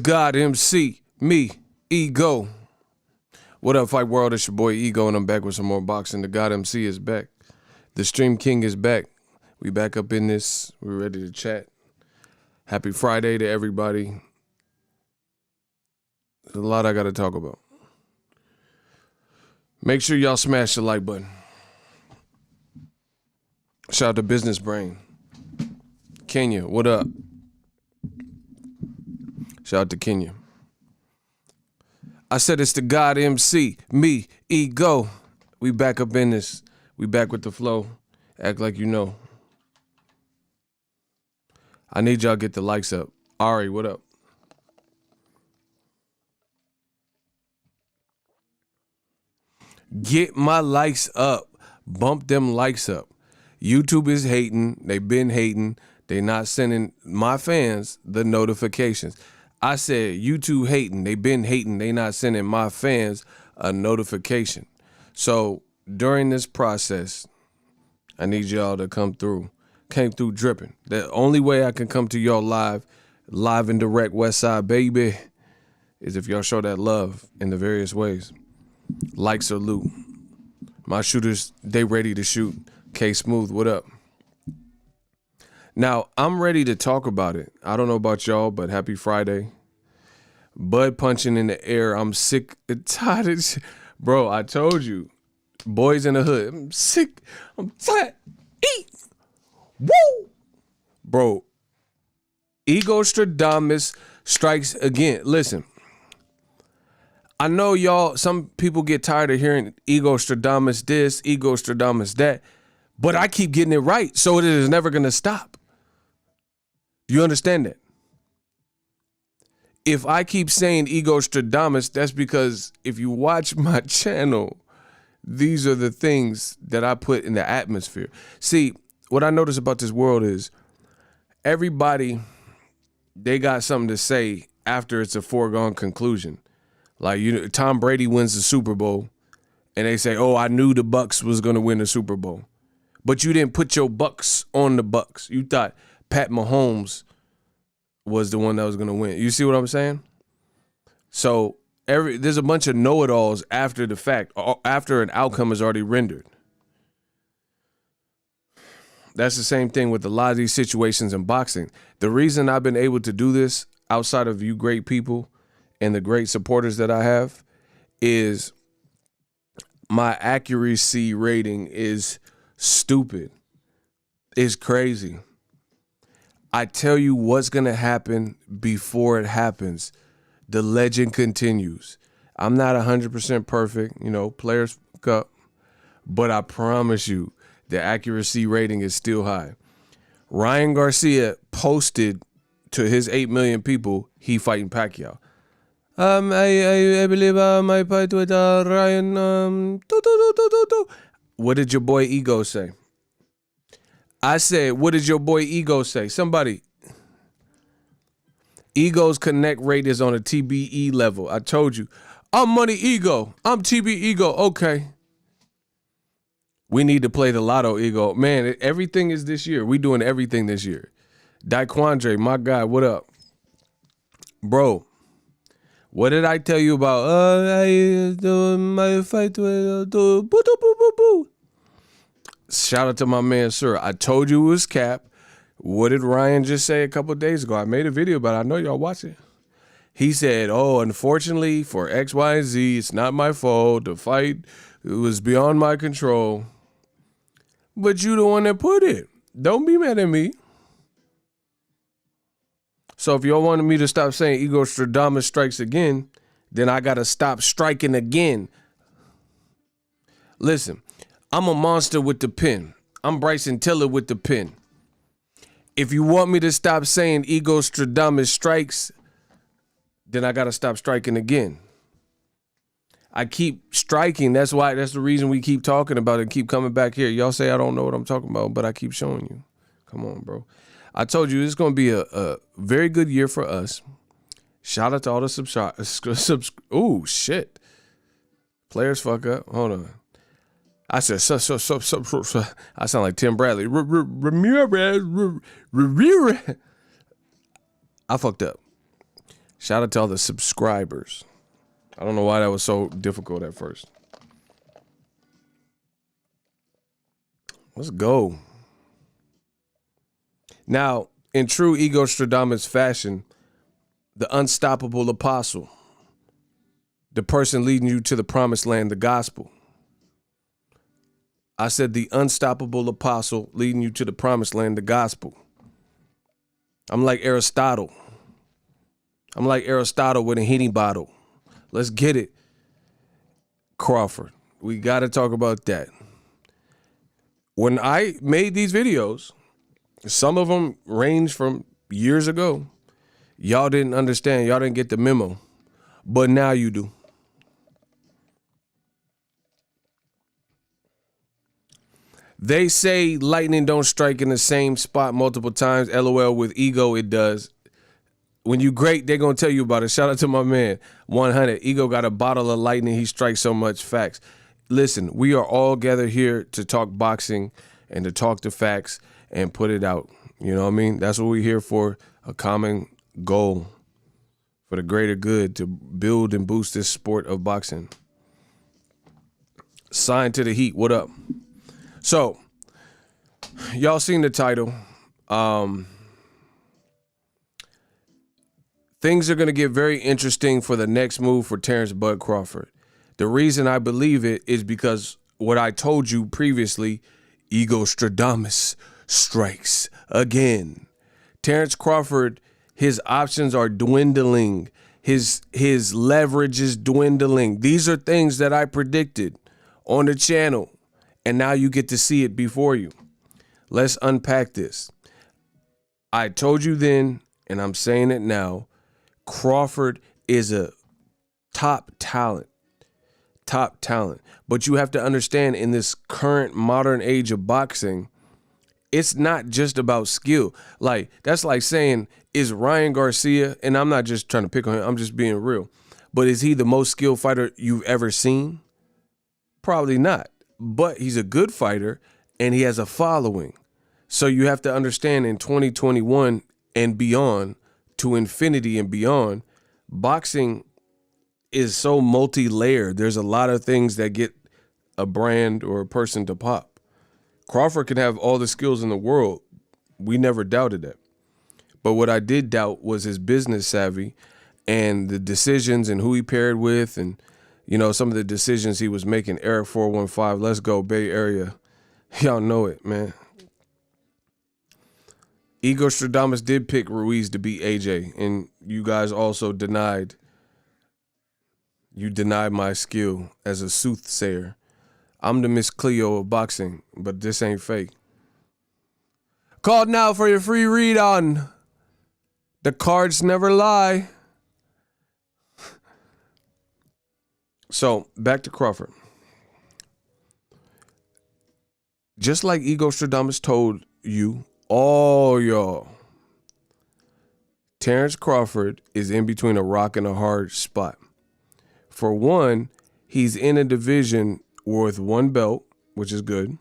God MC, me, Ego. What up, Fight World? It's your boy Ego, and I'm back with some more boxing. The God MC is back. The Stream King is back. We back up in this. We're ready to chat. Happy Friday to everybody. There's a lot I got to talk about. Make sure y'all smash the like button. Shout out to Business Brain. Kenya, what up? Shout out to Kenya. I said it's the God MC, me, Ego. We back up in this. We back with the flow. Act like you know. I need y'all to get the likes up. Ari, what up? Get my likes up. Bump them likes up. YouTube is hating. They been hating. They not sending my fans the notifications. I said YouTube hating. They been hating. They not sending my fans a notification. So during this process, I need y'all to come through. Came through dripping. The only way I can come to y'all live and direct West Side, baby, is if y'all show that love in the various ways. Likes or loot. My shooters, they ready to shoot. K Smooth, what up? Now, I'm ready to talk about it. I don't know about y'all, but happy Friday. Bud punching in the air. I'm sick and tired of shit. Bro, I told you. Boys in the hood. I'm sick. I'm tired. Eat. Woo. Bro, Ego Stradamus strikes again. Listen, I know y'all, some people get tired of hearing Ego Stradamus this, Ego Stradamus that, but I keep getting it right, so it is never going to stop. Do you understand that? If I keep saying Ego Stradamus, that's because if you watch my channel, these are the things that I put in the atmosphere. See, what I notice about this world is everybody, they got something to say after it's a foregone conclusion. Like, you know, Tom Brady wins the Super Bowl and they say, oh, I knew the Bucks was going to win the Super Bowl. But you didn't put your Bucks on the Bucks. You thought Pat Mahomes was the one that was going to win. You see what I'm saying? So there's a bunch of know-it-alls after the fact, after an outcome is already rendered. That's the same thing with a lot of these situations in boxing. The reason I've been able to do this outside of you great people and the great supporters that I have is my accuracy rating is stupid. It's crazy. I tell you what's going to happen before it happens. The legend continues. I'm not 100% perfect, you know, players fuck up, but I promise you the accuracy rating is still high. Ryan Garcia posted to his 8 million people he fighting Pacquiao. I believe my fight with Ryan. What did your boy Ego say? I said, what did your boy Ego say? Somebody. Ego's connect rate is on a TBE level. I told you. I'm Money Ego. I'm TB Ego. Okay. We need to play the lotto, Ego. Man, everything is this year. We doing everything this year. Daquandre, my guy, what up? Bro, what did I tell you about? My fight with Shout out to my man, sir. I told you it was cap. What did Ryan just say a couple of days ago? I made a video, but I know y'all watch it. He said, oh, unfortunately for X, Y, and Z, it's not my fault. The fight, it was beyond my control. But you the one that put it. Don't be mad at me. So if y'all wanted me to stop saying Ego Stradamus strikes again, then I got to stop striking again. Listen, I'm a monster with the pen. I'm Bryson Tiller with the pen. If you want me to stop saying Ego Stradamus strikes, then I got to stop striking again. I keep striking. That's the reason we keep talking about it, keep coming back here. Y'all say I don't know what I'm talking about, but I keep showing you. Come on, bro. I told you it's going to be a very good year for us. Shout out to all the ooh, shit. Players fuck up. Hold on. I said, I sound like Tim Bradley. Ramirez. I fucked up. Shout out to all the subscribers. I don't know why that was so difficult at first. Let's go. Now, in true Ego Stradamus fashion, the unstoppable apostle, the person leading you to the promised land, the gospel. I said the unstoppable apostle leading you to the promised land, the gospel. I'm like Aristotle. I'm like Aristotle with a Henny bottle. Let's get it. Crawford. We got to talk about that. When I made these videos, some of them range from years ago. Y'all didn't understand. Y'all didn't get the memo. But now you do. They say lightning don't strike in the same spot multiple times. LOL, with ego, it does. When you great, they're going to tell you about it. Shout out to my man, 100. Ego got a bottle of lightning. He strikes so much facts. Listen, we are all gathered here to talk boxing and to talk the facts and put it out. You know what I mean? That's what we're here for, a common goal for the greater good, to build and boost this sport of boxing. Sign to the Heat. What up? So, y'all seen the title. Things are going to get very interesting for the next move for Terence Bud Crawford. The reason I believe it is because what I told you previously, Ego Stradamus strikes again. Terence Crawford, his options are dwindling. His leverage is dwindling. These are things that I predicted on the channel. And now you get to see it before you. Let's unpack this. I told you then, and I'm saying it now, Crawford is a top talent. Top talent. But you have to understand, in this current modern age of boxing, it's not just about skill. Like, that's like saying, is Ryan Garcia, and I'm not just trying to pick on him, I'm just being real, but is he the most skilled fighter you've ever seen? Probably not. But he's a good fighter, and he has a following. So you have to understand, in 2021 and beyond, to infinity and beyond, boxing is so multi-layered. There's a lot of things that get a brand or a person to pop. Crawford can have all the skills in the world. We never doubted that. But what I did doubt was his business savvy and the decisions and who he paired with, and you know, some of the decisions he was making. Eric 415, let's go, Bay Area. Y'all know it, man. Ego Stradamus did pick Ruiz to beat AJ, and you guys also denied my skill as a soothsayer. I'm the Miss Cleo of boxing, but this ain't fake. Call now for your free read on The Cards Never Lie. So, back to Crawford. Just like Ego Stradamus told you, all y'all, Terence Crawford is in between a rock and a hard spot. For one, he's in a division worth one belt, which is good.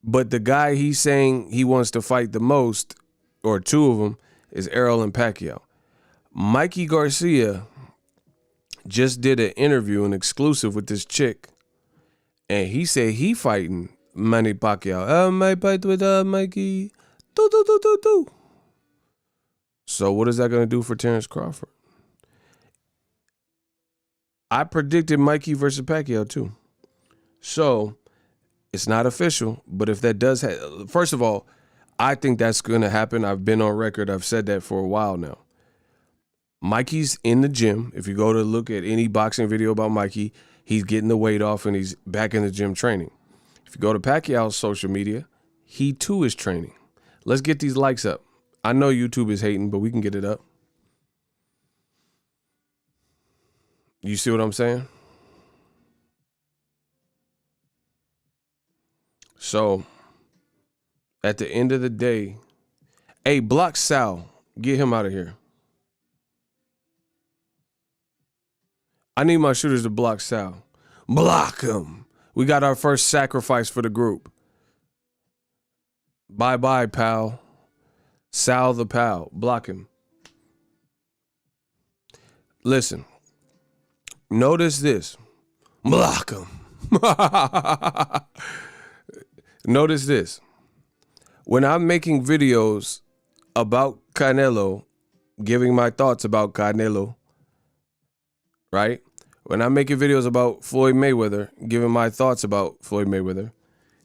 But the guy he's saying he wants to fight the most, or two of them, is Errol and Pacquiao. Mikey Garcia just did an interview, an exclusive with this chick, and he said he fighting Manny Pacquiao. I might fight with Mikey. Do. So what is that going to do for Terence Crawford? I predicted Mikey versus Pacquiao too. So it's not official, but if that does happen, first of all, I think that's going to happen. I've been on record. I've said that for a while now. Mikey's in the gym. If you go to look at any boxing video about Mikey, he's getting the weight off and he's back in the gym training. If you go to Pacquiao's social media, he too is training. Let's get these likes up. I know YouTube is hating, but we can get it up. You see what I'm saying? So, at the end of the day, hey, block Sal. Get him out of here. I need my shooters to block Sal. Block him. We got our first sacrifice for the group. Bye-bye, pal. Sal the pal. Block him. Listen, notice this. Block him. Notice this. When I'm making videos about Canelo, giving my thoughts about Canelo, right? When I'm making videos about Floyd Mayweather, giving my thoughts about Floyd Mayweather,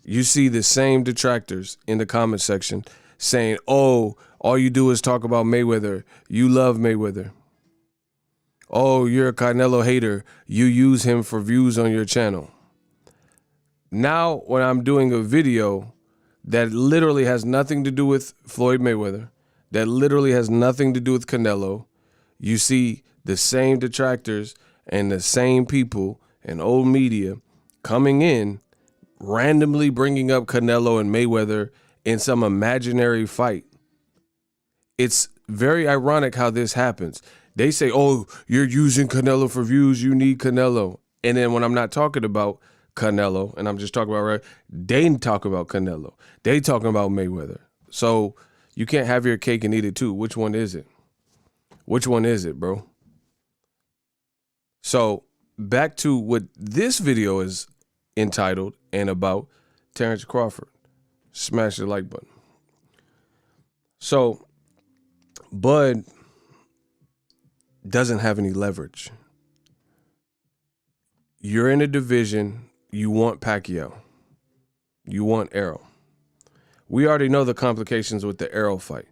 you see the same detractors in the comment section saying, oh, all you do is talk about Mayweather. You love Mayweather. Oh, you're a Canelo hater. You use him for views on your channel. Now, when I'm doing a video that literally has nothing to do with Floyd Mayweather, that literally has nothing to do with Canelo, you see the same detractors and the same people and old media coming in, randomly bringing up Canelo and Mayweather in some imaginary fight. It's very ironic how this happens. They say, oh, you're using Canelo for views. You need Canelo. And then when I'm not talking about Canelo and I'm just talking about, right, they talk about Canelo. They talking about Mayweather. So you can't have your cake and eat it too. Which one is it? Which one is it, bro? So back to what this video is entitled and about, Terence Crawford. Smash the like button. So Bud doesn't have any leverage. You're in a division, you want Pacquiao. You want Errol. We already know the complications with the Errol fight,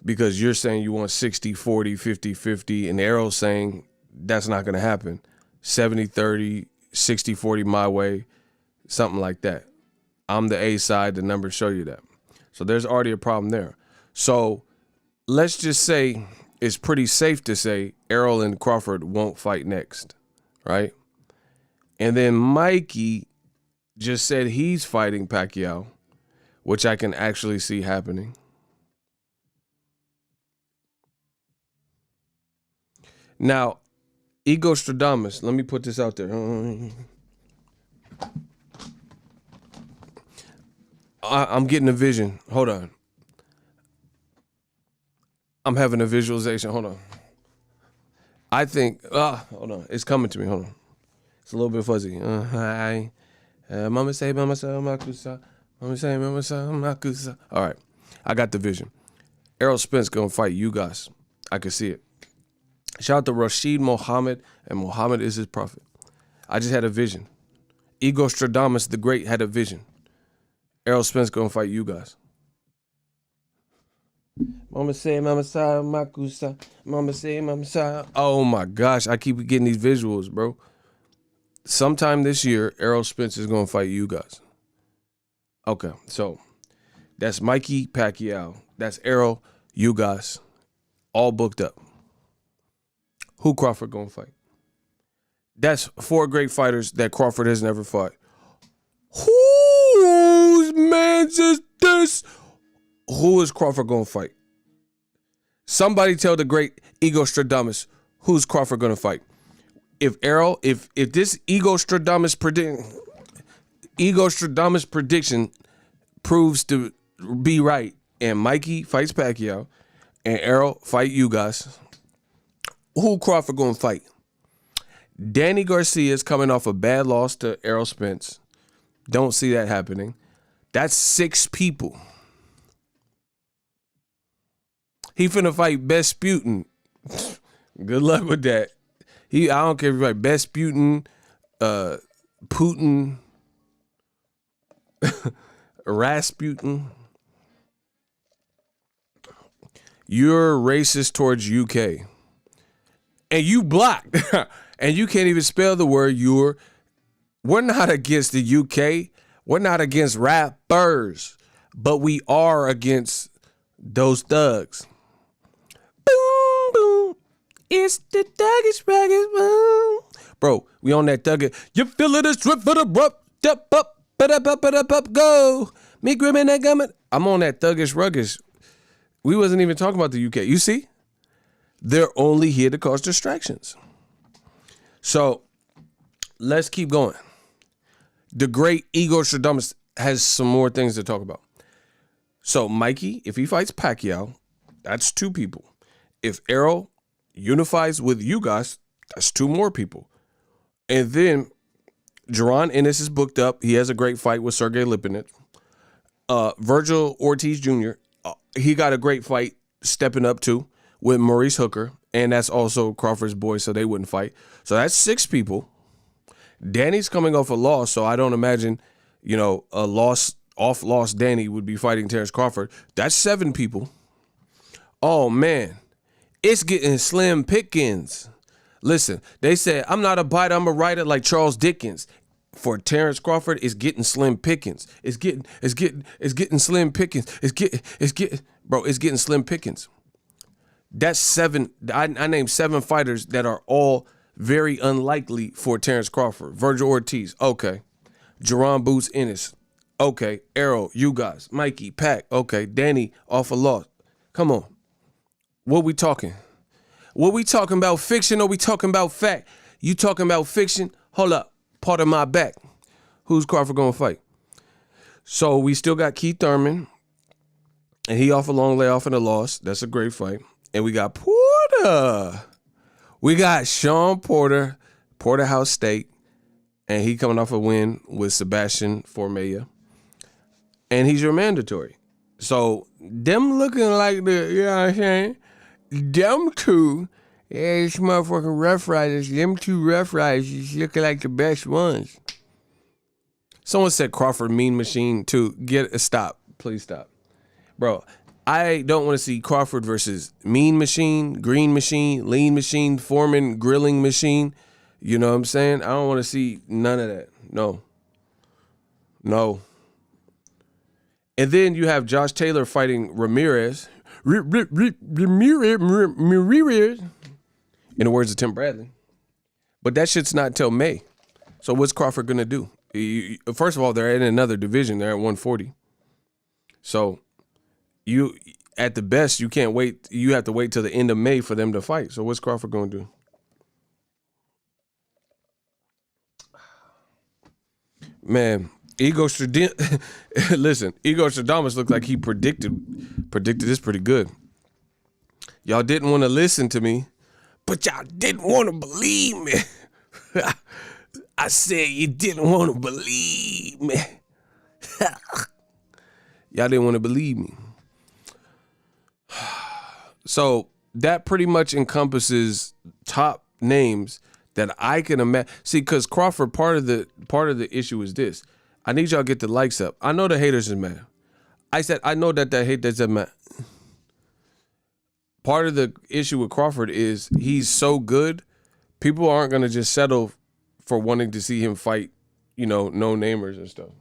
because you're saying you want 60-40, 50-50, and Errol's saying that's not going to happen. 70-30, 60-40 my way, something like that. I'm the A side, the numbers show you that. So there's already a problem there. So let's just say it's pretty safe to say Errol and Crawford won't fight next, right? And then Mikey just said he's fighting Pacquiao, which I can actually see happening. Now, Ego Stradamus, let me put this out there. I'm getting a vision. Hold on. I'm having a visualization. Hold on. I think, hold on. It's coming to me. Hold on. It's a little bit fuzzy. Mama say, mama say, makusa. Mama say, mama say, makusa. All right. I got the vision. Errol Spence going to fight you guys. I can see it. Shout out to Rashid Muhammad, and Muhammad is his prophet. I just had a vision. Ego Stradamus the Great had a vision. Errol Spence going to fight you guys. Mama say, mama say, makusa. Mama say, mama say. Oh my gosh, I keep getting these visuals, bro. Sometime this year, Errol Spence is going to fight you guys. Okay, so that's Mikey Pacquiao. That's Errol, you guys, all booked up. Who Crawford going to fight? That's four great fighters that Crawford has never fought. Whose man's is this? Who is Crawford going to fight? Somebody tell the great Ego Stradamus, who's Crawford going to fight? If Errol, if this Ego Stradamus prediction proves to be right, and Mikey fights Pacquiao, and Errol fight you guys, who Crawford going to fight? Danny Garcia is coming off a bad loss to Errol Spence. Don't see that happening. That's 6 people. He finna fight Vesputin. Good luck with that. I don't care if you fight Vesputin, Putin, Rasputin. You're racist towards UK. And you blocked. And you can't even spell the word you're. We're not against the UK. We're not against rappers. But we are against those thugs. Boom, boom. It's the thuggish ragged boom. Bro, we on that thuggish. You feel it, it's drip for the brup. Step up, up, go. Me gripping that gummet. I'm on that thuggish ruggish. We wasn't even talking about the UK. You see? They're only here to cause distractions. So let's keep going. The great Ego Stradamus has some more things to talk about. So Mikey, if he fights Pacquiao, that's 2 people. If Errol, unifies with you guys, that's 2 more people. And then Jaron Ennis is booked up. He has a great fight with Sergey Lipinets. Virgil Ortiz Jr., he got a great fight stepping up too with Maurice Hooker. And that's also Crawford's boy, so they wouldn't fight. So that's 6 people. Danny's coming off a loss, so I don't imagine, a loss Danny would be fighting Terence Crawford. That's 7 people. Oh, man. It's getting slim pickings. Listen, they said, I'm not a biter, I'm a writer like Charles Dickens. For Terence Crawford, it's getting slim pickings. It's getting slim pickings. It's getting slim pickings. That's 7. I named 7 fighters that are all very unlikely for Terence Crawford. Virgil Ortiz, okay. Jaron Boots Ennis, okay. Errol, you guys. Mikey, Pac, okay. Danny off a loss. Come on. What we talking? What we talking about, fiction or we talking about fact? You talking about fiction? Hold up. Part of my back. Who's Crawford going to fight? So we still got Keith Thurman, and he off a long layoff and a loss. That's a great fight. And we got Porter. We got Sean Porter, Porterhouse State, and he coming off a win with Sebastian Formella. And he's your mandatory. So them looking like you know what I'm saying? Them 2, these motherfucking Rough Riders, them 2 Rough Riders looking like the best ones. Someone said Crawford Mean Machine too. Stop. Please stop. Bro, I don't want to see Crawford versus Mean Machine, Green Machine, Lean Machine, Foreman, Grilling Machine. You know what I'm saying? I don't want to see none of that. No. And then you have Josh Taylor fighting Ramirez. Ramirez. In the words of Tim Bradley. But that shit's not till May. So what's Crawford going to do? First of all, they're in another division. They're at 140. So you, at the best, you can't wait. You have to wait till the end of May for them to fight. So what's Crawford going to do? Man, Igor Stradamus looked like he predicted this pretty good. Y'all didn't want to listen to me, but y'all didn't want to believe me. I said you didn't want to believe me. Y'all didn't want to believe me. So that pretty much encompasses top names that I can imagine. See, because Crawford, part of the issue is this. I need y'all to get the likes up. I know the haters is mad. I said I know that hate that's mad. Part of the issue with Crawford is he's so good, people aren't gonna just settle for wanting to see him fight, no-namers and stuff.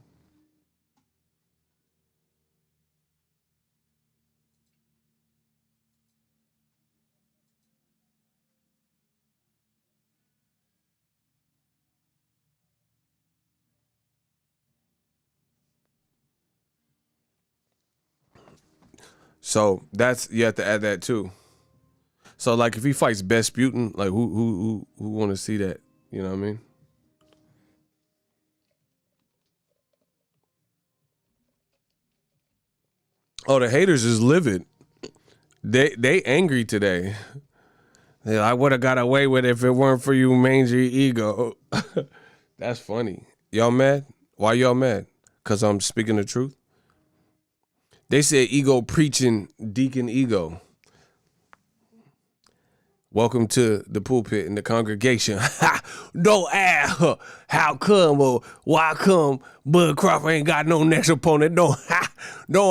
So you have to add that too. So like if he fights Besputin, like who want to see that? You know what I mean? Oh, the haters is livid. They angry today. I would have got away with it if it weren't for you mangy ego. That's funny. Y'all mad? Why y'all mad? Because I'm speaking the truth? They said ego preaching Deacon Ego. Welcome to the pulpit and the congregation. Don't ask how come or why come Bud Crawford ain't got no next opponent. Don't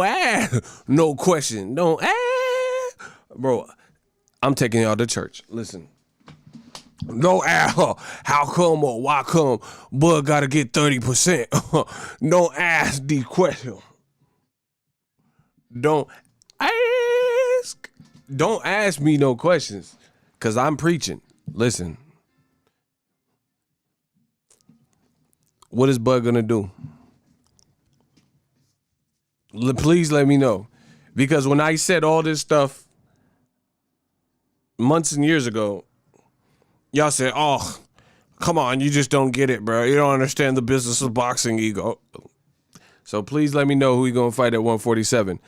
ask no question. Don't ask. Bro, I'm taking y'all to church. Listen. Don't ask how come or why come Bud got to get 30%. Don't ask these questions. Don't ask me no questions, because I'm preaching. Listen. What is Bud going to do? Please let me know. Because when I said all this stuff months and years ago, y'all said, oh, come on, you just don't get it, bro. You don't understand the business of boxing, ego. So please let me know who you're going to fight at 147,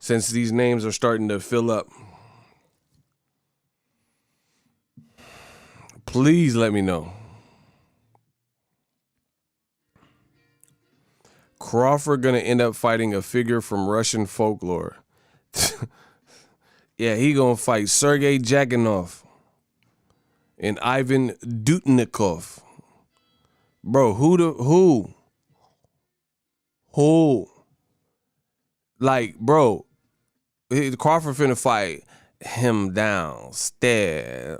since these names are starting to fill up. Please let me know. Crawford gonna end up fighting a figure from Russian folklore. Yeah, he gonna fight Sergei Jaganov and Ivan Dutnikov. Bro, who? Like, bro, Crawford finna fight him downstairs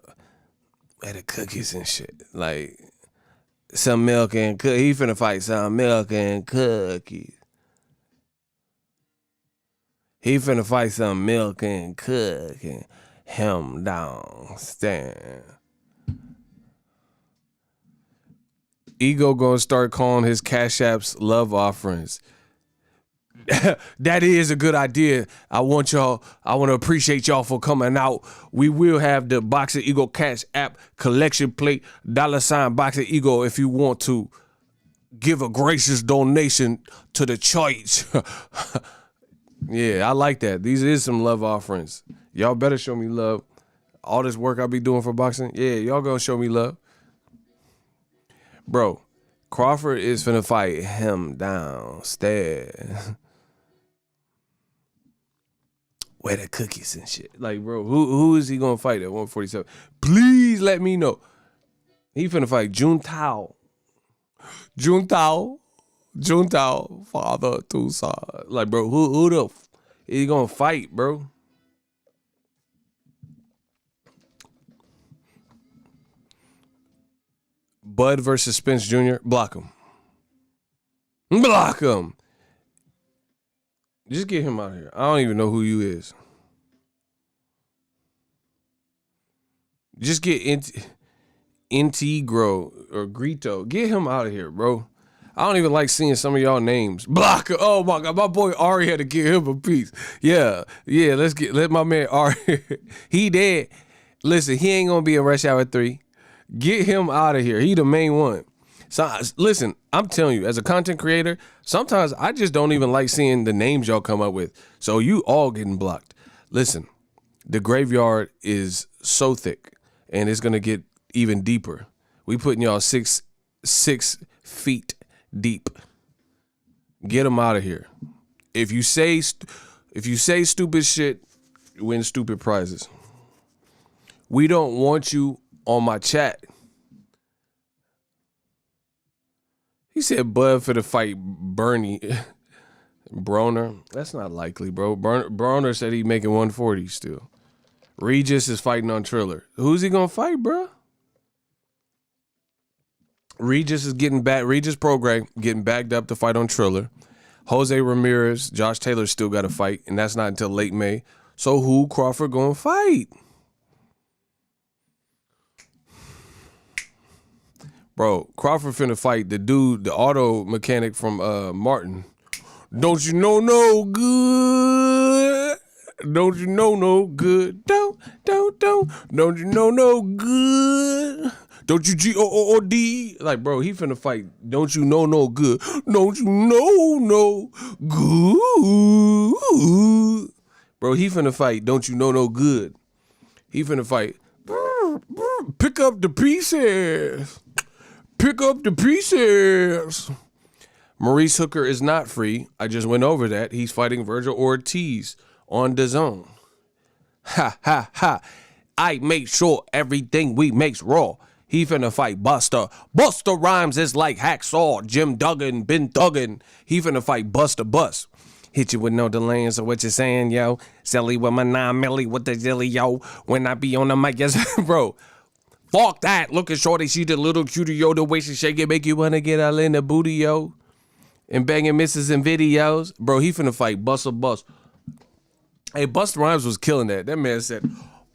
at the cookies and shit. Like, some milk and cookies. He finna fight some milk and cookies. He finna fight some milk and cookies. Him downstairs. Ego gonna start calling his cash apps love offerings. That is a good idea. I want to appreciate y'all for coming out. We will have the Boxing Ego Cash App collection plate, $ Boxing Ego, if you want to give a gracious donation to the church. Yeah, I like that. These is some love offerings. Y'all better show me love. All this work I be doing for boxing, yeah, y'all gonna show me love. Bro, Crawford is finna fight him downstairs. Where the cookies and shit. Like, bro, who is he gonna fight at 147? Please let me know. He finna fight Juntao, father to son. Like, bro, who the he gonna fight, bro? Bud versus Spence Jr. Block him. Just get him out of here. I don't even know who you is. Just get Integro or Grito. Get him out of here, bro. I don't even like seeing some of y'all names. Blocker. Oh my God, my boy Ari had to give him a piece. Yeah. Let my man Ari. He dead. Listen, he ain't gonna be in Rush Hour 3. Get him out of here. He the main one. So listen, I'm telling you, as a content creator, sometimes I just don't even like seeing the names y'all come up with. So you all getting blocked. Listen, the graveyard is so thick, and it's gonna get even deeper. We putting y'all six feet deep. Get them out of here. If you say stupid shit, you win stupid prizes. We don't want you on my chat. He said Bud for the fight Bernie Broner. That's not likely, bro. Broner said he making 140 still. Regis is fighting on Triller. Who's he gonna fight, bro? Regis is getting back. Regis Prograis getting backed up to fight on Triller. Jose Ramirez, Josh Taylor still got to fight, and that's not until late May. So who Crawford gonna fight? Bro, Crawford finna fight the dude, the auto mechanic from Martin. Don't you know no good? Don't you know no good? Don't you know no good? Don't you G-O-O-D? Like, bro, he finna fight. Don't you know no good? Don't you know no good? Bro, he finna fight. Don't you know no good? He finna fight. Pick up the pieces. Pick up the pieces. Maurice Hooker is not free. I just went over that. He's fighting Virgil Ortiz on DAZN. Ha, ha, ha. I make sure everything we makes raw. He finna fight Buster. Buster Rhymes is like Hacksaw. Jim Duggan, Ben Duggan. He finna fight Buster Bust. Hit you with no delaying, so what you saying, yo? Silly with my 9 milli with the zilly, yo. When I be on the mic, yes, bro. Fuck that. Look at Shorty, she the little cutie, yo. The way she shake it make you wanna get all in the booty, yo. And banging misses in videos. Bro, he finna fight Buster Bust. Hey, Busta Rhymes was killing that. That man said,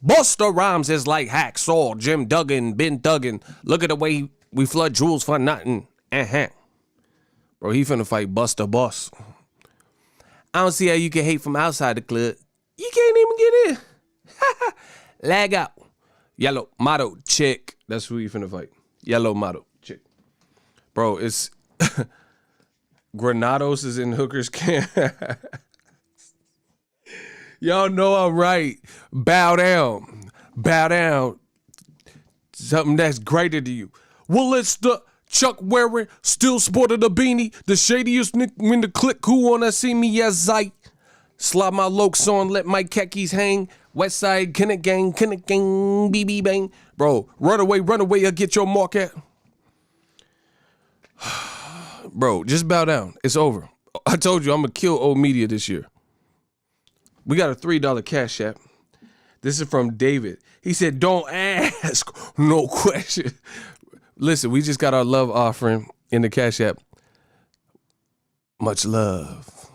Busta Rhymes is like Hacksaw, Jim Duggan, Ben Duggan. Look at the way we flood jewels for nothing. Bro, he finna fight Busta Bust. I don't see how you can hate from outside the club. You can't even get in. Lag out. Yellow Motto chick. That's who he finna fight. Yellow Motto chick. Bro, it's Granados is in Hooker's camp. Y'all know I'm right. Bow down. Bow down something that's greater to you. Well, it's the Chuck wearing, still sporting a beanie, the shadiest nigga in the clique who wanna see me as I slide my lokes on, let my khakis hang. West side, Kennett gang, BB bang. Bro, run away, or get your mark at. Bro, just bow down. It's over. I told you I'm gonna kill old media this year. We got a $3 cash app. This is from David. He said, don't ask no question. Listen, we just got our love offering in the cash app. Much love,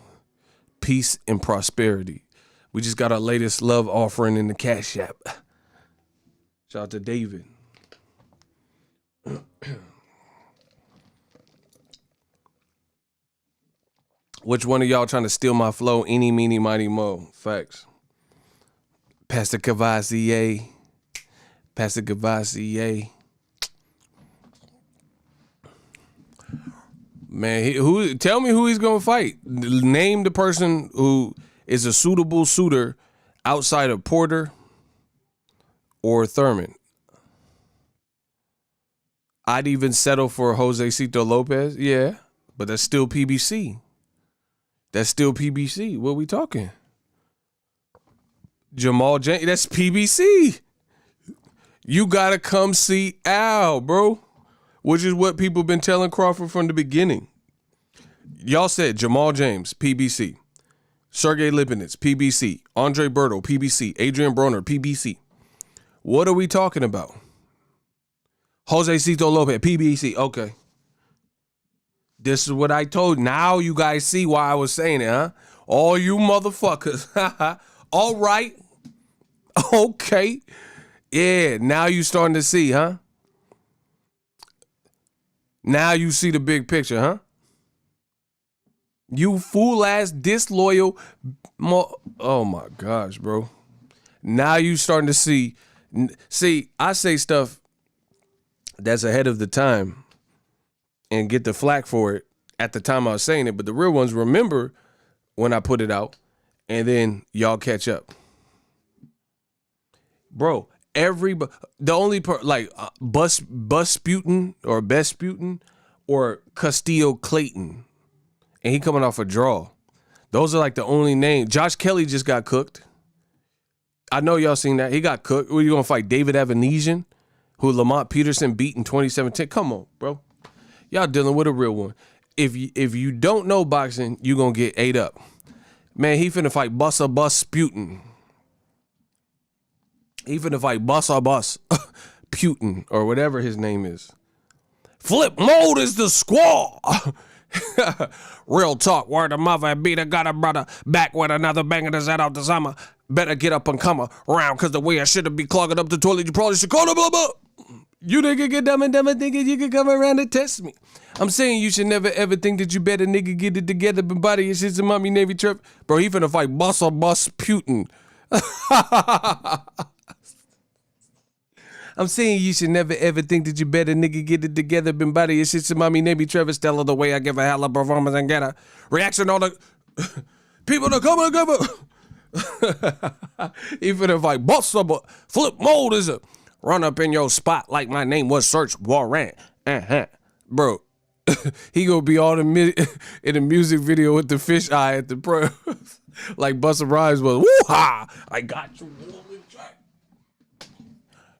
peace, and prosperity. We just got our latest love offering in the cash app. Shout out to David. Which one of y'all trying to steal my flow? Eeny, meeny, miny, mo. Facts. Pastor Cavassier. Pastor Cavassier. Man, tell me who he's going to fight. Name the person who is a suitable suitor outside of Porter or Thurman. I'd even settle for Jose Cito Lopez. Yeah, but that's still PBC. That's still PBC. What are we talking? Jamal James, that's PBC. You got to come see Al, bro. Which is what people been telling Crawford from the beginning. Y'all said Jamal James, PBC. Sergey Lipinets, PBC. Andre Berto, PBC. Adrian Broner, PBC. What are we talking about? Jose Cito Lopez, PBC. Okay. This is what I told. Now you guys see why I was saying it, huh? All you motherfuckers. All right. Okay. Yeah, now you starting to see, huh? Now you see the big picture, huh? You fool-ass, disloyal. Oh, my gosh, bro. Now you starting to see. See, I say stuff that's ahead of the time and get the flack for it at the time I was saying it. But the real ones remember when I put it out, and then y'all catch up. Bro, the only Busputin or Besputin or Castillo Clayton, and he coming off a draw. Those are like the only names. Josh Kelly just got cooked. I know y'all seen that. He got cooked. Who are you gonna fight? David Avanesian, who Lamont Peterson beat in 2017. Come on, bro. Y'all dealing with a real one. If you don't know boxing, you gonna get ate up. Man, he finna fight Busputin. He finna fight Bus Putin or whatever his name is. Flip mode is the squaw. Real talk, word of mother, beater got a brother back with another banger that's out of the summer. Better get up and come around, cause the way I should be clogging up the toilet, you probably should call it blah blah. You nigga get dumb and thinking you can come around and test me. I'm saying you should never ever think that you better nigga get it together and body your shit's a mommy Navy trip. Bro, he finna fight Bus Putin. I'm saying you should never ever think that you better nigga get it together, been body your shit to mommy Navy Trevor Stella the way I give a hell of performance and get a reaction on the people that come together. Even if I bust up a flip mode is a run up in your spot like my name was Search Warrant. Bro, he gonna be all in the music video with the fish eye at the pro like Busta Rhymes was. Woo-ha! I got you.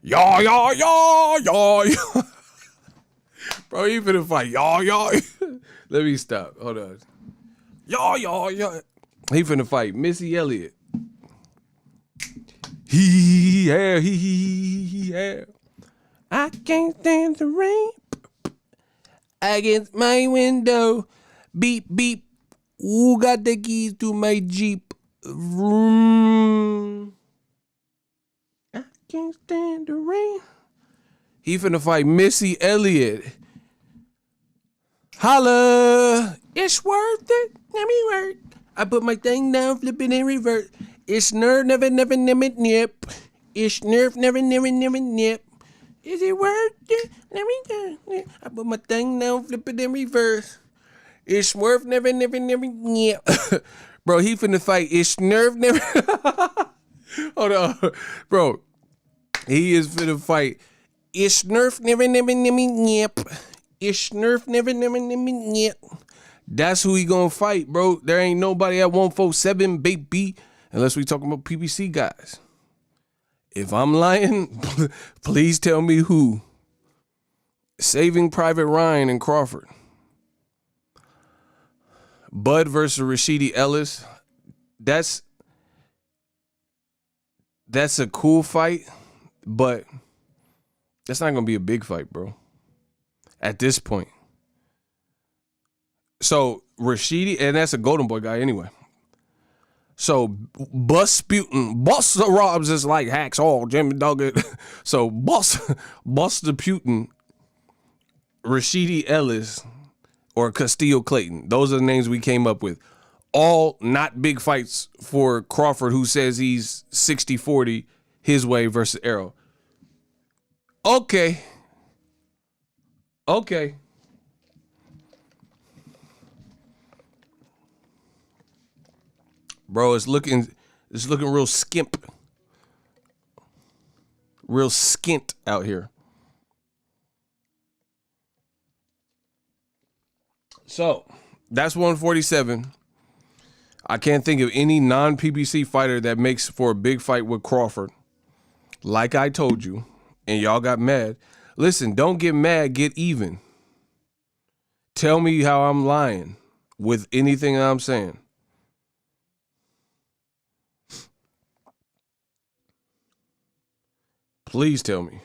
Yaw. Bro, he finna fight. Yaw. Let me stop. Hold on. Yaw. He finna fight Missy Elliott. Yeah. I can't stand the rain against my window. Beep, beep. Who got the keys to my Jeep? Vroom. I can't stand the rain. He finna fight Missy Elliott. Holla. It's worth it. Let me work. I put my thing down, flip it in reverse. It's nerve, never, nip. It's nerve, never, nip. Is it worth it? Let me go. I put my thing down, flip it in reverse. It's worth, never, nip. Bro, he finna fight. It's nerve, never. Hold on. Bro, he is finna fight Ish nerf never yep. Ish nerf never yep. That's who he gonna fight, bro. There ain't nobody at 147, baby, unless we talking about PBC guys. If I'm lying, please tell me who. Saving Private Ryan and Crawford. Bud versus Rashidi Ellis. That's a cool fight, but that's not gonna be a big fight, bro. At this point. So Rashidi, and that's a Golden Boy guy anyway. So Buster Robs is like Hacksaw, Jimmy Doggett. So Buster Putin, Rashidi Ellis, or Castillo Clayton. Those are the names we came up with. All not big fights for Crawford, who says he's 60-40 his way versus Arrow. Okay. Bro, it's looking real skimp. Real skint out here. So, that's 147. I can't think of any non-PBC fighter that makes for a big fight with Crawford. Like I told you, and y'all got mad. Listen, don't get mad, get even. Tell me how I'm lying with anything that I'm saying. Please tell me.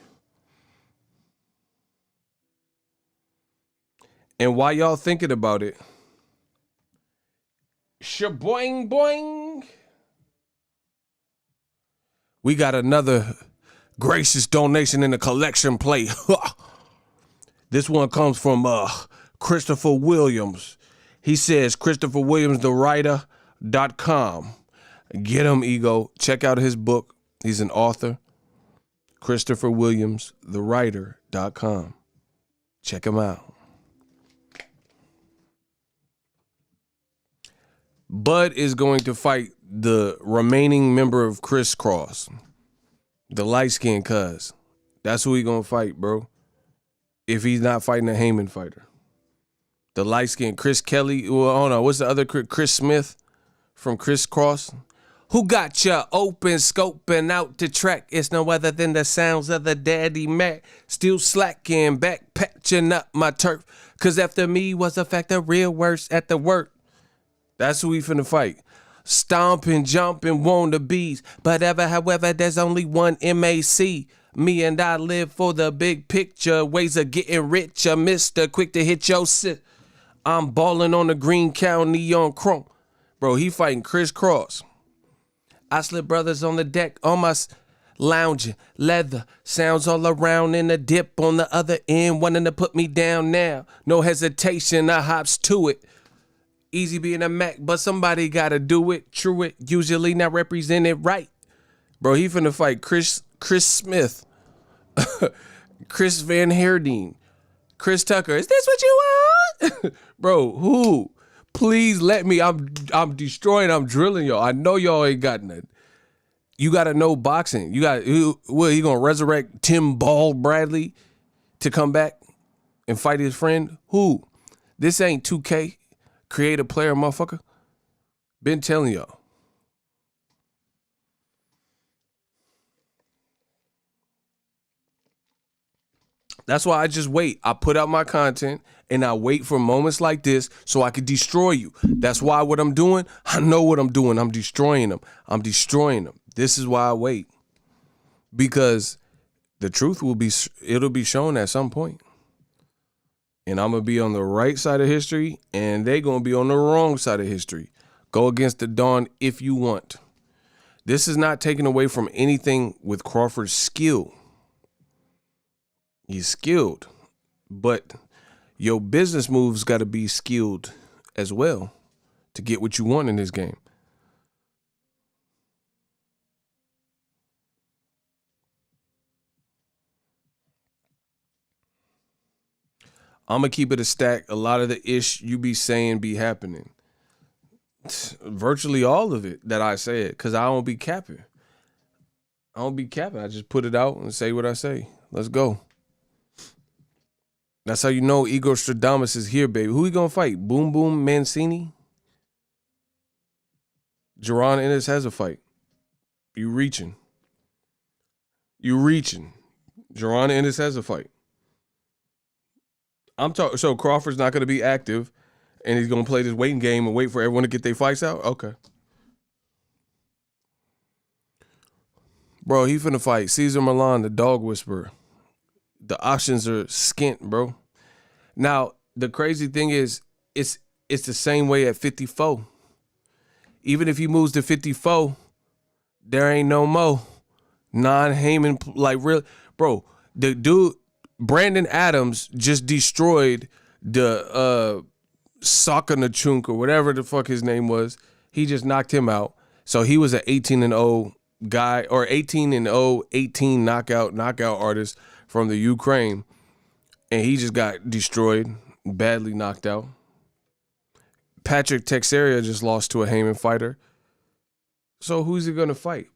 And while y'all thinking about it, shaboing boing. We got another gracious donation in the collection plate. This one comes from Christopher Williams. He says, Christopher Williams, the writer.com. Get him, Ego. Check out his book. He's an author. Christopher Williams, the writer.com. Check him out. Bud is going to fight the remaining member of Chris Cross, the light-skinned cuz. That's who he gonna fight, bro. If he's not fighting a Heyman fighter. The light-skinned Chris Kelly. Well, I don't know. What's the other Chris Smith from Chris Cross? Who got ya open, scoping out the track? It's no other than the sounds of the Daddy Mac. Still slacking, back patching up my turf. Cause after me was a fact of real worse at the work. That's who we finna fight. Stomping, jumping, wannabes. But however, there's only one MAC. Me and I live for the big picture. Ways of getting richer. Mr. Quick to hit your sit. I'm balling on the green county on chrome. Bro, he fighting Chris Cross. I slip brothers on the deck on my lounging. Leather sounds all around in a dip on the other end. Wanting to put me down now. No hesitation, I hops to it. Easy being a Mac, but somebody gotta do it. True it, usually not represented right. Bro, he finna fight Chris Smith, Chris Van Herdeen, Chris Tucker. Is this what you want? Bro, who? Please let me. I'm destroying, I'm drilling y'all. I know y'all ain't got nothing. You gotta know boxing. You got, what, he gonna resurrect Tim Ball Bradley to come back and fight his friend? Who? This ain't 2K. Create a player, motherfucker. Been telling y'all. That's why I just wait. I put out my content and I wait for moments like this so I can destroy you. That's why what I'm doing, I know what I'm doing. I'm destroying them. This is why I wait. Because the truth it'll be shown at some point. And I'm going to be on the right side of history, and they going to be on the wrong side of history. Go against the dawn if you want. This is not taken away from anything with Crawford's skill. He's skilled, but your business moves got to be skilled as well to get what you want in this game. I'm going to keep it a stack. A lot of the ish you be saying be happening. Virtually all of it that I said, because I don't be capping. I just put it out and say what I say. Let's go. That's how you know Igor Stradamus is here, baby. Who he gonna fight? Boom Boom Mancini? Jaron Ennis has a fight. You reaching. Jaron Ennis has a fight. I'm talking. So Crawford's not gonna be active, and he's gonna play this waiting game and wait for everyone to get their fights out. Okay. Bro, he finna fight Cesar Milan, the dog whisperer. The options are skint, bro. Now, the crazy thing is, it's the same way at 54. Even if he moves to 54, there ain't no more non-Heyman, like, real. Bro, the dude, Brandon Adams, just destroyed the Sakanachunk or whatever the fuck his name was. He just knocked him out. So he was an 18-0 guy, or 18-0, 18 knockout artist from the Ukraine, and he just got destroyed, badly knocked out. Patrick Teixeira just lost to a Heyman fighter. So who's he gonna fight?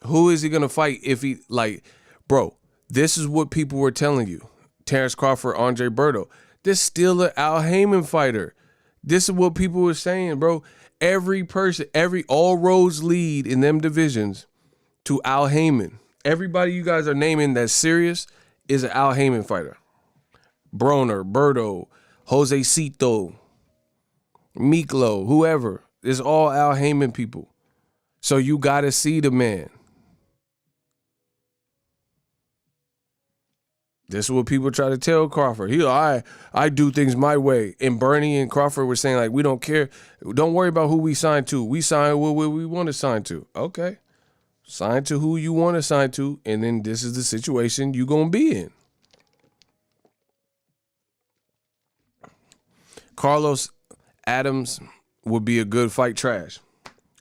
Who is he gonna fight if he, like, bro, this is what people were telling you. Terence Crawford, Andre Berto. This still an Al Heyman fighter. This is what people were saying, bro. Every person, all roads lead in them divisions to Al Heyman. Everybody you guys are naming that's serious is an Al Heyman fighter. Broner, Berto, Jose Cito, Miklo, whoever. It's all Al Heyman people. So you got to see the man. This is what people try to tell Crawford. I do things my way. And Bernie and Crawford were saying, like, we don't care. Don't worry about who we sign to. We sign what we want to sign to. Okay. Sign to who you want to sign to, and then this is the situation you're going to be in. Carlos Adams would be a good fight. Trash.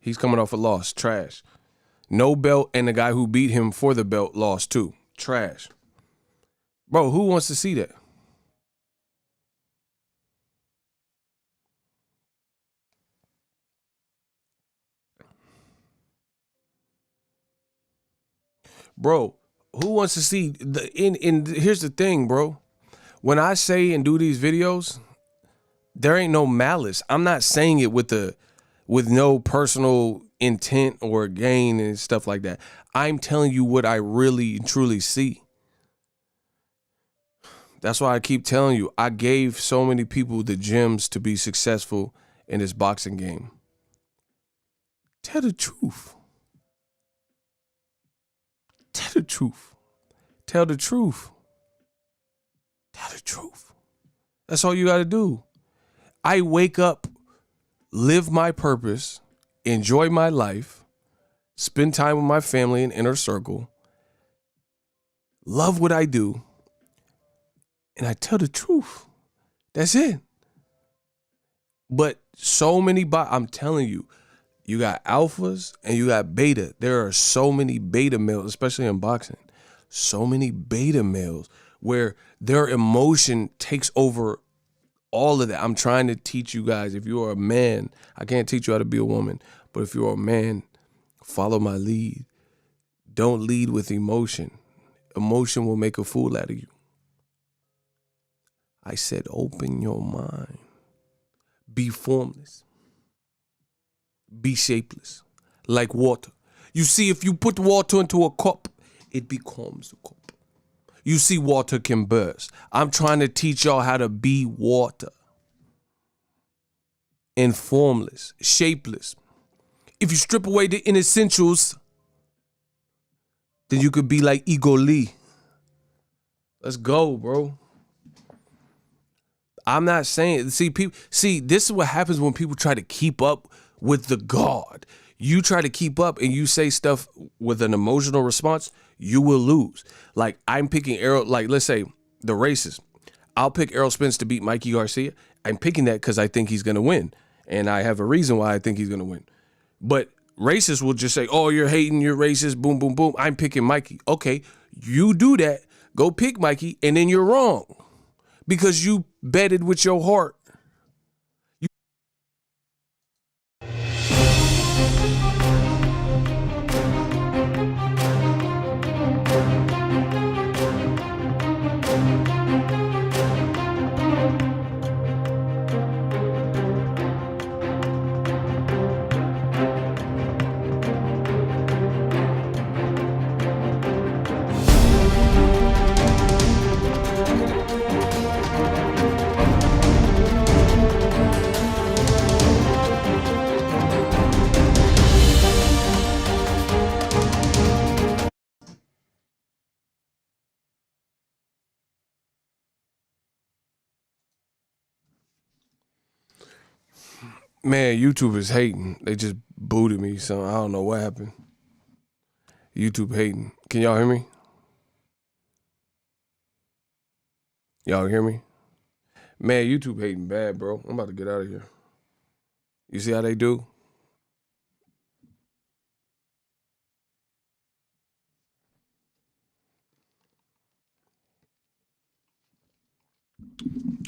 He's coming off a loss. Trash. No belt, and the guy who beat him for the belt lost too. Trash. Bro, who wants to see that? Bro, who wants to see here's the thing, bro. When I say and do these videos, there ain't no malice. I'm not saying it with no personal intent or gain and stuff like that. I'm telling you what I really and truly see. That's why I keep telling you, I gave so many people the gems to be successful in this boxing game. Tell the truth. Tell the truth. Tell the truth. Tell the truth. That's all you got to do. I wake up, live my purpose, enjoy my life, spend time with my family and inner circle, love what I do, and I tell the truth. That's it. But so many, I'm telling you, you got alphas and you got beta. There are so many beta males, especially in boxing. So many beta males where their emotion takes over all of that. I'm trying to teach you guys, if you are a man, I can't teach you how to be a woman, but if you're a man, follow my lead. Don't lead with emotion. Emotion will make a fool out of you. I said, open your mind. Be formless. Be shapeless. Like water. You see, if you put water into a cup, it becomes a cup. You see, water can burst. I'm trying to teach y'all how to be water. And formless, shapeless. If you strip away the inessentials, then you could be like Ego Lee. Let's go, bro. I'm not saying, this is what happens when people try to keep up with the God. You try to keep up and you say stuff with an emotional response, you will lose. Like, I'm picking Errol, like, let's say the races. I'll pick Errol Spence to beat Mikey Garcia. I'm picking that because I think he's going to win. And I have a reason why I think he's going to win. But racists will just say, oh, you're hating, you're racist, boom, boom, boom. I'm picking Mikey. Okay, you do that. Go pick Mikey, and then you're wrong. Because you betted with your heart. Man, YouTube is hating. They just booted me, so I don't know what happened. YouTube hating. Can y'all hear me? Y'all hear me? Man, YouTube hating bad, bro. I'm about to get out of here. You see how they do?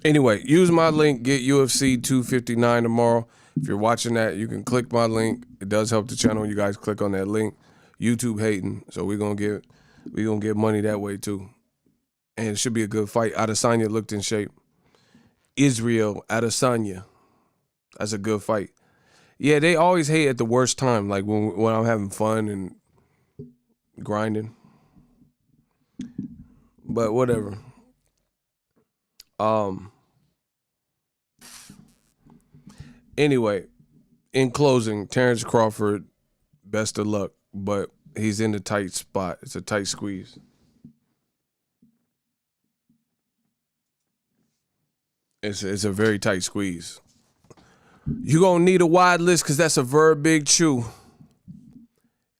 Anyway, use my link, get UFC 259 tomorrow. If you're watching that, you can click my link. It does help the channel when you guys click on that link. YouTube hating, so we're gonna get money that way too. And it should be a good fight. Adesanya looked in shape. Israel Adesanya. That's a good fight. Yeah, they always hate at the worst time, like when I'm having fun and grinding. But whatever. Anyway, in closing, Terence Crawford, best of luck, but he's in a tight spot. It's a tight squeeze. It's a very tight squeeze. You gonna need a wide list because that's a very big chew.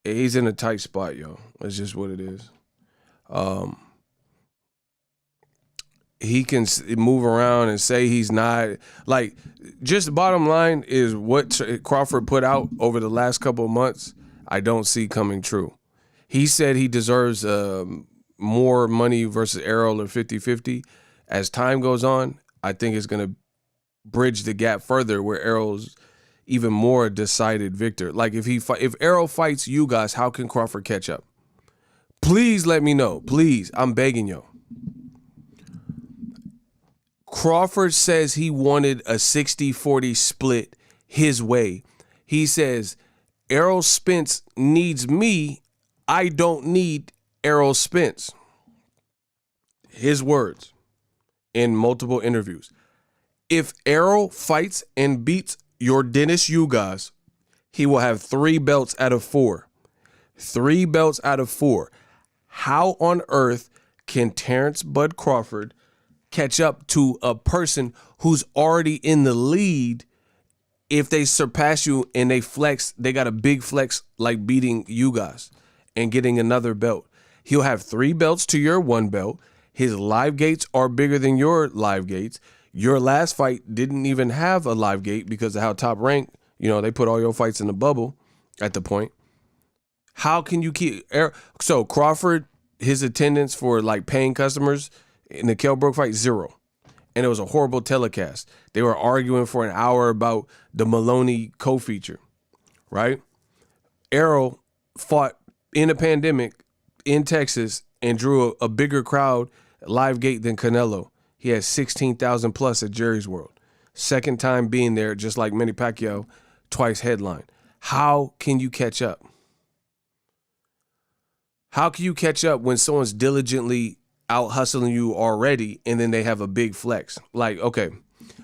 He's in a tight spot, yo. That's just what it is. He can move around and say he's not. Like, just the bottom line is what Crawford put out over the last couple of months, I don't see coming true. He said he deserves more money versus Errol or 50-50. As time goes on, I think it's going to bridge the gap further where Errol's even more decided victor. Like, if Errol fights you guys, how can Crawford catch up? Please let me know. Please. I'm begging you. Crawford says he wanted a 60-40 split his way. He says, Errol Spence needs me. I don't need Errol Spence. His words in multiple interviews. If Errol fights and beats your Dennis Ugas, he will have 3 belts out of 4. 3 belts out of 4. How on earth can Terence Bud Crawford catch up to a person who's already in the lead? If they surpass you and they got a big flex like beating you guys and getting another belt. He'll have 3 belts to your 1 belt. His live gates are bigger than your live gates. Your last fight didn't even have a live gate because of how top ranked, they put all your fights in the bubble at the point. How can you keep so Crawford, his attendance for like paying customers in the Kell Brook fight, 0. And it was a horrible telecast. They were arguing for an hour about the Maloney co-feature, right? Errol fought in a pandemic in Texas and drew a bigger crowd live gate than Canelo. He had 16,000 plus at Jerry's World. Second time being there, just like Manny Pacquiao, twice headline. How can you catch up? How can you catch up when someone's diligently out hustling you already and then they have a big flex? Like, okay,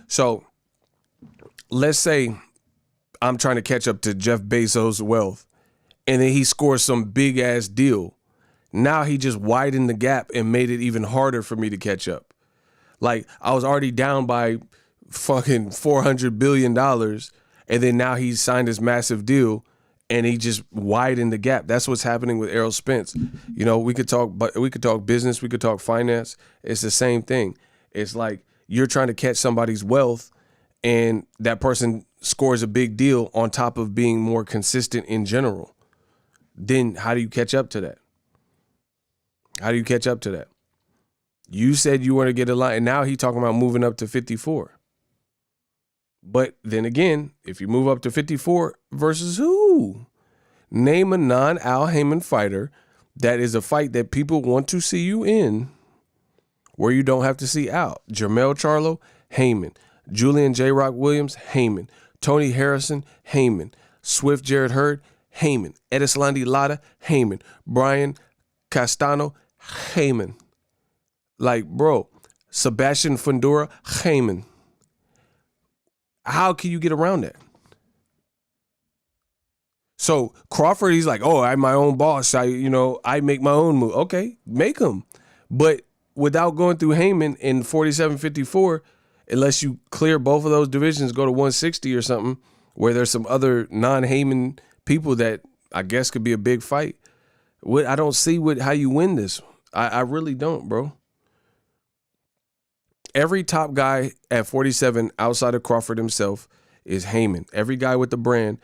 so let's say I'm trying to catch up to Jeff Bezos' wealth and then he scores some big ass deal. Now he just widened the gap and made it even harder for me to catch up. Like, I was already down by fucking $400 billion and then now he's signed this massive deal and he just widened the gap. That's what's happening with Errol Spence. We could talk business, we could talk finance. It's the same thing. It's like you're trying to catch somebody's wealth and that person scores a big deal on top of being more consistent in general. Then how do you catch up to that? How do you catch up to that? You said you want to get a line, and now he's talking about moving up to 54. But then again, if you move up to 54 versus who? Name a non-Al Heyman fighter that is a fight that people want to see you in where you don't have to see Al. Jermell Charlo, Heyman. Julian J. Rock Williams, Heyman. Tony Harrison, Heyman. Swift Jared Hurd, Heyman. Edislandi Lara, Heyman. Brian Castano, Heyman. Like, bro, Sebastian Fundora, Heyman. How can you get around that? So Crawford, he's like, oh, I'm my own boss. I make my own move. Okay, make them. But without going through Heyman in 47-54, unless you clear both of those divisions, go to 160 or something, where there's some other non-Heyman people that I guess could be a big fight. I don't see how you win this. I really don't, bro. Every top guy at 47 outside of Crawford himself is Heyman. Every guy with the brand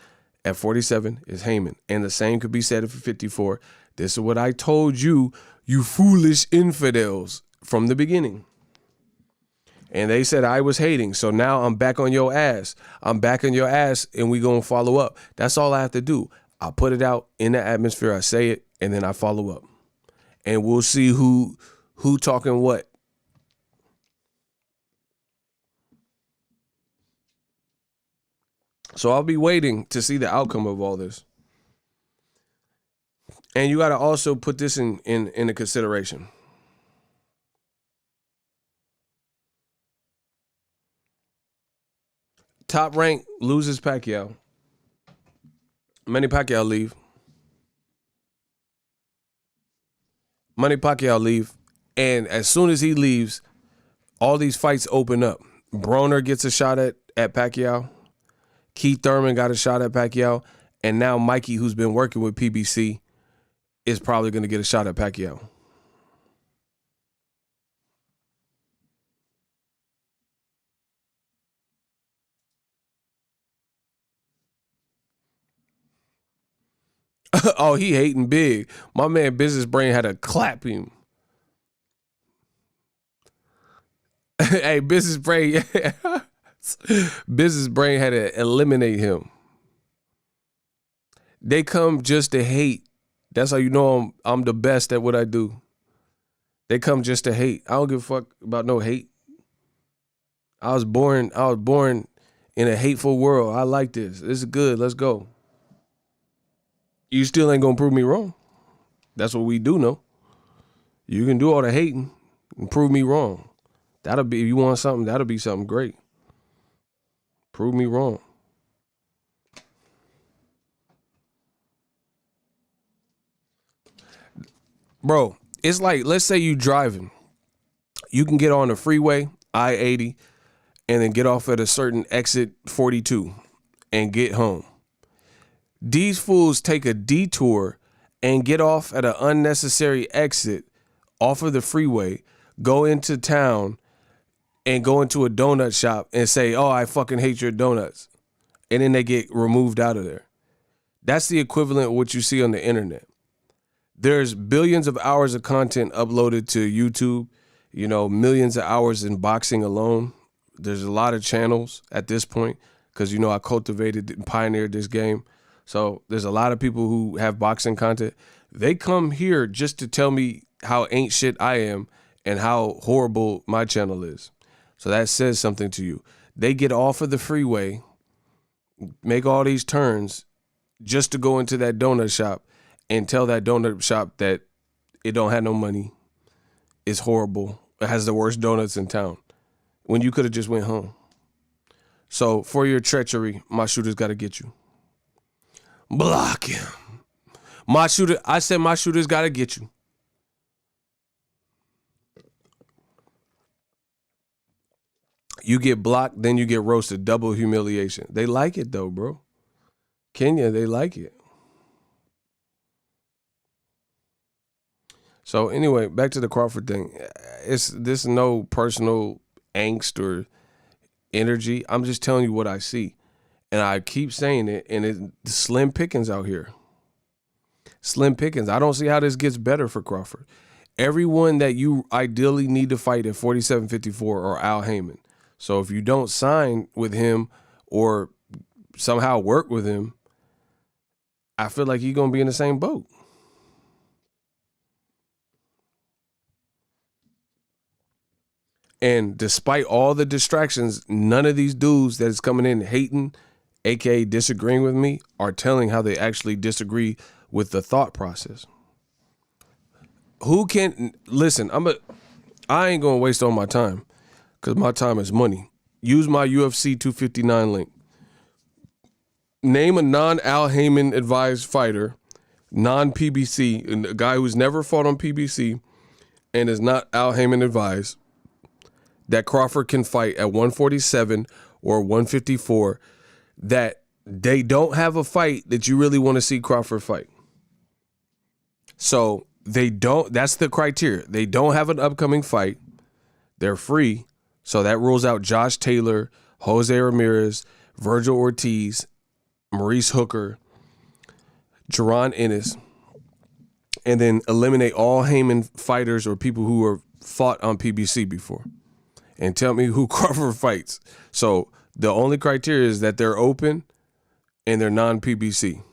at 47 is Heyman. And the same could be said for 54. This is what I told you, you foolish infidels, from the beginning. And they said I was hating. So now I'm back on your ass. I'm back on your ass, and we going to follow up. That's all I have to do. I put it out in the atmosphere. I say it, and then I follow up. And we'll see who talking what. So I'll be waiting to see the outcome of all this. And you got to also put this in a consideration. Top Rank loses Pacquiao. Manny Pacquiao leave. Manny Pacquiao leave. And as soon as he leaves, all these fights open up. Broner gets a shot at Pacquiao. Keith Thurman got a shot at Pacquiao. And now Mikey, who's been working with PBC, is probably going to get a shot at Pacquiao. Oh, he hating big. My man Business Brain had to clap him. Hey, Business Brain had to eliminate him. They come just to hate. That's how you know I'm the best at what I do. They come just to hate. I don't give a fuck about no hate. I was born in a hateful world. I like this. This is good. Let's go. You still ain't gonna prove me wrong. That's what we do know. You can do all the hating and prove me wrong. That'll be, if you want something, that'll be something great. Prove me wrong. Bro, it's like, let's say you driving. You can get on the freeway, I-80, and then get off at a certain exit 42 and get home. These fools take a detour and get off at an unnecessary exit off of the freeway, go into town, and go into a donut shop and say, oh, I fucking hate your donuts. And then they get removed out of there. That's the equivalent of what you see on the internet. There's billions of hours of content uploaded to YouTube, you know, millions of hours in boxing alone. There's a lot of channels at this point because, you know, I cultivated and pioneered this game. So there's a lot of people who have boxing content. They come here just to tell me how ain't shit I am and how horrible my channel is. So that says something to you. They get off of the freeway, make all these turns just to go into that donut shop and tell that donut shop that it don't have no money, it's horrible, it has the worst donuts in town, when you could have just went home. So for your treachery, my shooter's got to get you. Block him. I said my shooter's got to get you. You get blocked, then you get roasted. Double humiliation. They like it though, bro. Kenya, they like it. So anyway, back to the Crawford thing. This no personal angst or energy. I'm just telling you what I see. And I keep saying it, and it's slim pickings out here. Slim pickings. I don't see how this gets better for Crawford. Everyone that you ideally need to fight at 47-54 are Al Heyman. So if you don't sign with him or somehow work with him, I feel like he's going to be in the same boat. And despite all the distractions, none of these dudes that is coming in hating, aka disagreeing with me, are telling how they actually disagree with the thought process. Who can listen? I ain't gonna waste all my time because my time is money. Use my UFC 259 link. Name a non-Al Heyman advised fighter, non-PBC, a guy who's never fought on PBC and is not Al Heyman advised, that Crawford can fight at 147 or 154 that They don't have a fight that you really want to see Crawford fight. So they don't, that's the criteria. They don't have an upcoming fight. They're free. So that rules out Josh Taylor, Jose Ramirez, Virgil Ortiz, Maurice Hooker, Jaron Ennis, and then eliminate all Heyman fighters or people who have fought on PBC before. And tell me who Crawford fights. So the only criteria is that they're open and they're non-PBC.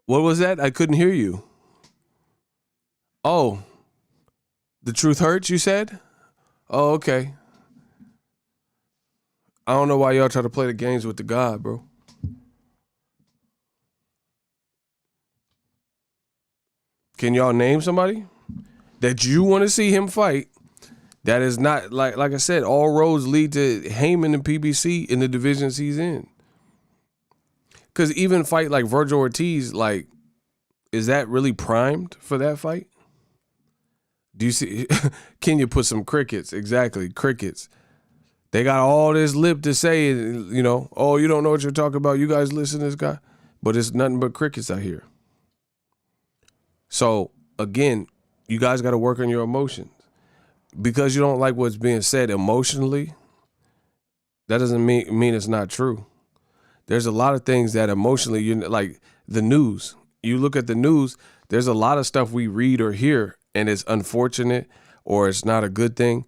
What was that? I couldn't hear you. Oh, the truth hurts, you said? Oh, okay. I don't know why y'all try to play the games with the God, bro. Can y'all name somebody that you want to see him fight? That is not, like I said, all roads lead to Heyman and PBC in the divisions he's in. Because even fight like Virgil Ortiz, like, is that really primed for that fight? Do you see? Can you put some crickets? Exactly, crickets. They got all this lip to say, you know, oh, you don't know what you're talking about. You guys listen to this guy. But it's nothing but crickets out here. So, again, you guys got to work on your emotions. Because you don't like what's being said emotionally, that doesn't mean it's not true. There's a lot of things that emotionally, like the news. You look at the news, there's a lot of stuff we read or hear, and it's unfortunate or it's not a good thing.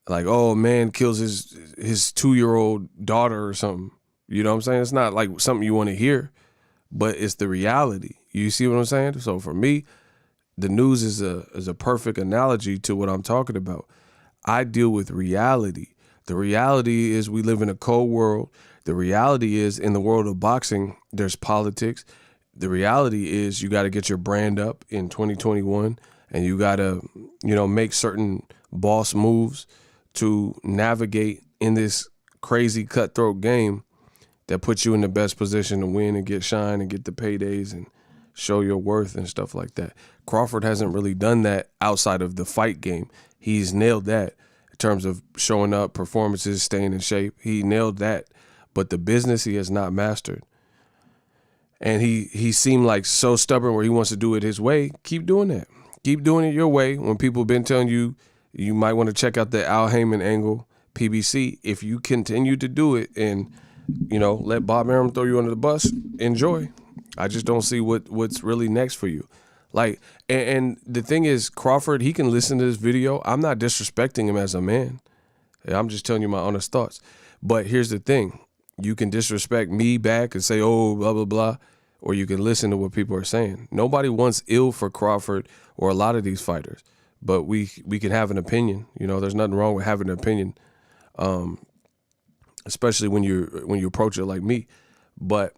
Like, oh, man kills his 2-year-old daughter or something. You know what I'm saying? It's not like something you want to hear, but it's the reality. You see what I'm saying? So for me, the news is a perfect analogy to what I'm talking about. I deal with reality. The reality is we live in a cold world. The reality is in the world of boxing, there's politics. The reality is you got to get your brand up in 2021, and you got to, make certain boss moves to navigate in this crazy cutthroat game that puts you in the best position to win and get shine and get the paydays and show your worth and stuff like that. Crawford hasn't really done that outside of the fight game. He's nailed that in terms of showing up, performances, staying in shape. He nailed that. But the business he has not mastered. And he seemed like so stubborn where he wants to do it his way. Keep doing that. Keep doing it your way. When people have been telling you, you might want to check out the Al Heyman angle, PBC. If you continue to do it and, let Bob Arum throw you under the bus, enjoy. I just don't see what's really next for you. Like, and the thing is, Crawford, he can listen to this video. I'm not disrespecting him as a man. I'm just telling you my honest thoughts. But here's the thing. You can disrespect me back and say, oh, blah, blah, blah, or you can listen to what people are saying. Nobody wants ill for Crawford or a lot of these fighters, but we can have an opinion. There's nothing wrong with having an opinion, especially when you approach it like me. But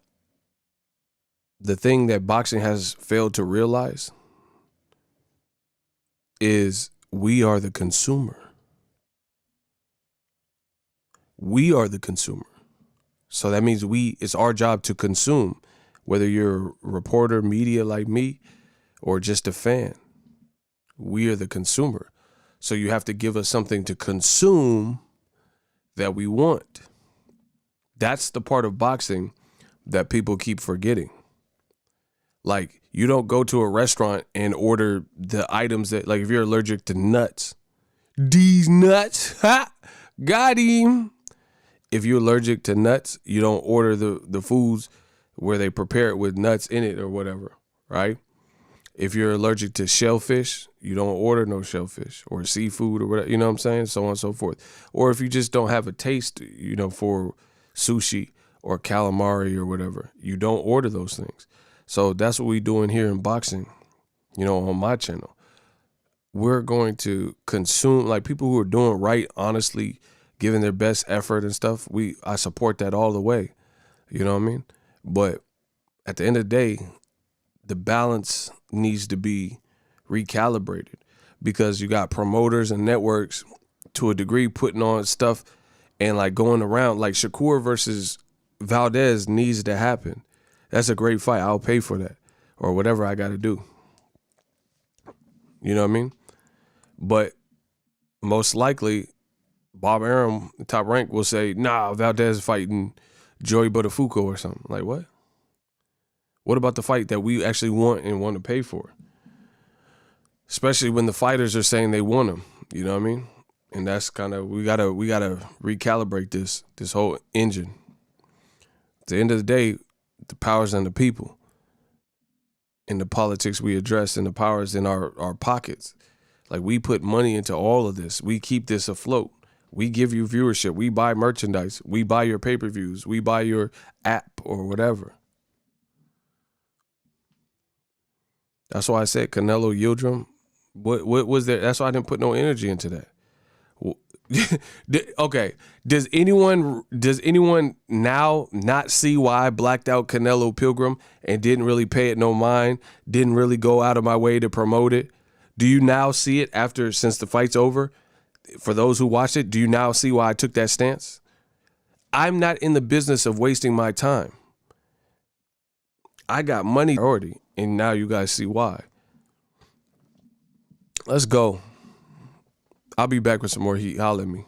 the thing that boxing has failed to realize is we are the consumer. We are the consumer. So that means it's our job to consume, whether you're a reporter, media like me, or just a fan. We are the consumer. So you have to give us something to consume that we want. That's the part of boxing that people keep forgetting. Like, you don't go to a restaurant and order the items that, like, if you're allergic to nuts, these nuts, ha, got him. If you're allergic to nuts, you don't order the foods where they prepare it with nuts in it or whatever, right? If you're allergic to shellfish, you don't order no shellfish or seafood or whatever, you know what I'm saying? So on and so forth. Or if you just don't have a taste, for sushi or calamari or whatever, you don't order those things. So that's what we're doing here in boxing, on my channel. We're going to consume, like, people who are doing right, honestly, giving their best effort and stuff. I support that all the way. You know what I mean? But at the end of the day, the balance needs to be recalibrated because you got promoters and networks to a degree putting on stuff and like going around. Like Shakur versus Valdez needs to happen. That's a great fight. I'll pay for that or whatever I got to do. You know what I mean? But most likely, Bob Arum, Top Rank, will say, nah, Valdez fighting Joey Buttafuoco or something. Like, what? What about the fight that we actually want and want to pay for? Especially when the fighters are saying they want them. You know what I mean? And that's kind of, we gotta recalibrate this whole engine. At the end of the day, the power's in the people. And the politics we address, and the power's in our pockets. Like, we put money into all of this. We keep this afloat. We give you viewership. We buy merchandise. We buy your pay-per-views. We buy your app or whatever. That's why I said Canelo Yildirim. What was there? That's why I didn't put no energy into that. Okay. Does anyone now not see why I blacked out Canelo Pilgrim and didn't really pay it no mind? Didn't really go out of my way to promote it? Do you now see it since the fight's over? For those who watched it, do you now see why I took that stance? I'm not in the business of wasting my time. I got money already, and now you guys see why. Let's go. I'll be back with some more heat. Holler at me.